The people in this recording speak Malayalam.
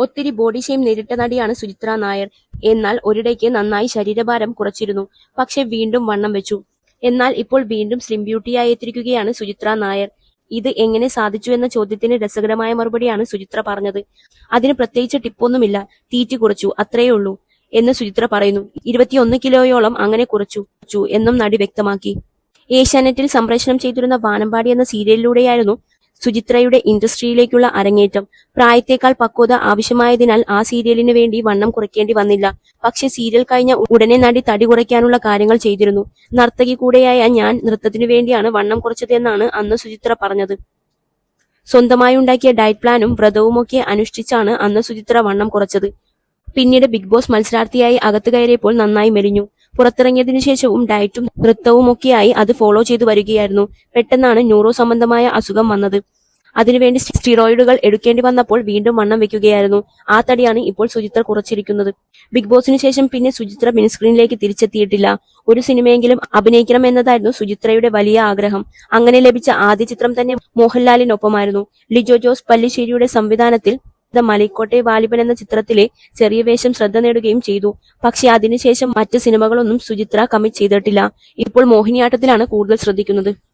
ഒത്തിരി ബോഡി ഷെയിം നേരിട്ട നടിയാണ് സുചിത്ര നായർ. എന്നാൽ ഒരിടയ്ക്ക് നന്നായി ശരീരഭാരം കുറച്ചിരുന്നു. പക്ഷെ വീണ്ടും വണ്ണം വെച്ചു. എന്നാൽ ഇപ്പോൾ വീണ്ടും സ്ലിം ബ്യൂട്ടിയായി എത്തിയിരിക്കുകയാണ് സുചിത്ര നായർ. ഇത് എങ്ങനെ സാധിച്ചു എന്ന ചോദ്യത്തിന് രസകരമായ മറുപടിയാണ് സുചിത്ര പറഞ്ഞത്. അതിന് പ്രത്യേകിച്ച് ടിപ്പൊന്നുമില്ല, തീറ്റി കുറച്ചു, അത്രയേ ഉള്ളൂ എന്ന് സുചിത്ര പറയുന്നു. 21 കിലോയോളം അങ്ങനെ കുറച്ചു എന്നും നടി വ്യക്തമാക്കി. ഏഷ്യാനെറ്റിൽ സംപ്രേഷണം ചെയ്തിരുന്ന വാനമ്പാടി എന്ന സീരിയലിലൂടെയായിരുന്നു സുചിത്രയുടെ ഇൻഡസ്ട്രിയിലേക്കുള്ള അരങ്ങേറ്റം. പ്രായത്തേക്കാൾ പക്വത ആവശ്യമായതിനാൽ ആ സീരിയലിന് വേണ്ടി വണ്ണം കുറയ്ക്കേണ്ടി വന്നില്ല. പക്ഷെ സീരിയൽ കഴിഞ്ഞ ഉടനെ നടി തടി കുറയ്ക്കാനുള്ള കാര്യങ്ങൾ ചെയ്തിരുന്നു. നർത്തകി കൂടെയായ ഞാൻ നൃത്തത്തിനു വേണ്ടിയാണ് വണ്ണം കുറച്ചത് എന്നാണ് അന്ന് സുചിത്ര പറഞ്ഞത്. സ്വന്തമായി ഉണ്ടാക്കിയ ഡയറ്റ് പ്ലാനും വ്രതവുമൊക്കെ അനുഷ്ഠിച്ചാണ് അന്ന് സുചിത്ര വണ്ണം കുറച്ചത്. പിന്നീട് ബിഗ് ബോസ് മത്സരാർത്ഥിയായി അകത്ത് കയറിയപ്പോൾ നന്നായി മെലിഞ്ഞു. പുറത്തിറങ്ങിയതിനു ശേഷവും ഡയറ്റും നൃത്തവുമൊക്കെയായി അത് ഫോളോ ചെയ്തു വരികയായിരുന്നു. പെട്ടെന്നാണ് ന്യൂറോ സംബന്ധമായ അസുഖം വന്നത്. അതിനുവേണ്ടി സ്റ്റിറോയിഡുകൾ എടുക്കേണ്ടി വന്നപ്പോൾ വീണ്ടും വണ്ണം വെക്കുകയായിരുന്നു. ആ തടിയാണ് ഇപ്പോൾ സുചിത്ര കുറച്ചിരിക്കുന്നത്. ബിഗ് ബോസിന് ശേഷം പിന്നെ സുചിത്ര മിനിസ്ക്രീനിലേക്ക് തിരിച്ചെത്തിയിട്ടില്ല. ഒരു സിനിമയെങ്കിലും അഭിനയിക്കണം എന്നതായിരുന്നു സുചിത്രയുടെ വലിയ ആഗ്രഹം. അങ്ങനെ ലഭിച്ച ആദ്യ ചിത്രം തന്നെ മോഹൻലാലിനൊപ്പമായിരുന്നു. ലിജോ ജോസ് പല്ലിശ്ശേരിയുടെ സംവിധാനത്തിൽ മലൈക്കോട്ടെ വാലിബൻ എന്ന ചിത്രത്തിലെ ചെറിയ വേഷം ശ്രദ്ധ നേടുകയും ചെയ്തു. പക്ഷെ അതിനുശേഷം മറ്റ് സിനിമകളൊന്നും സുചിത്ര കമ്മിറ്റ് ചെയ്തിട്ടില്ല. ഇപ്പോൾ മോഹിനിയാട്ടത്തിലാണ് കൂടുതൽ ശ്രദ്ധിക്കുന്നത്.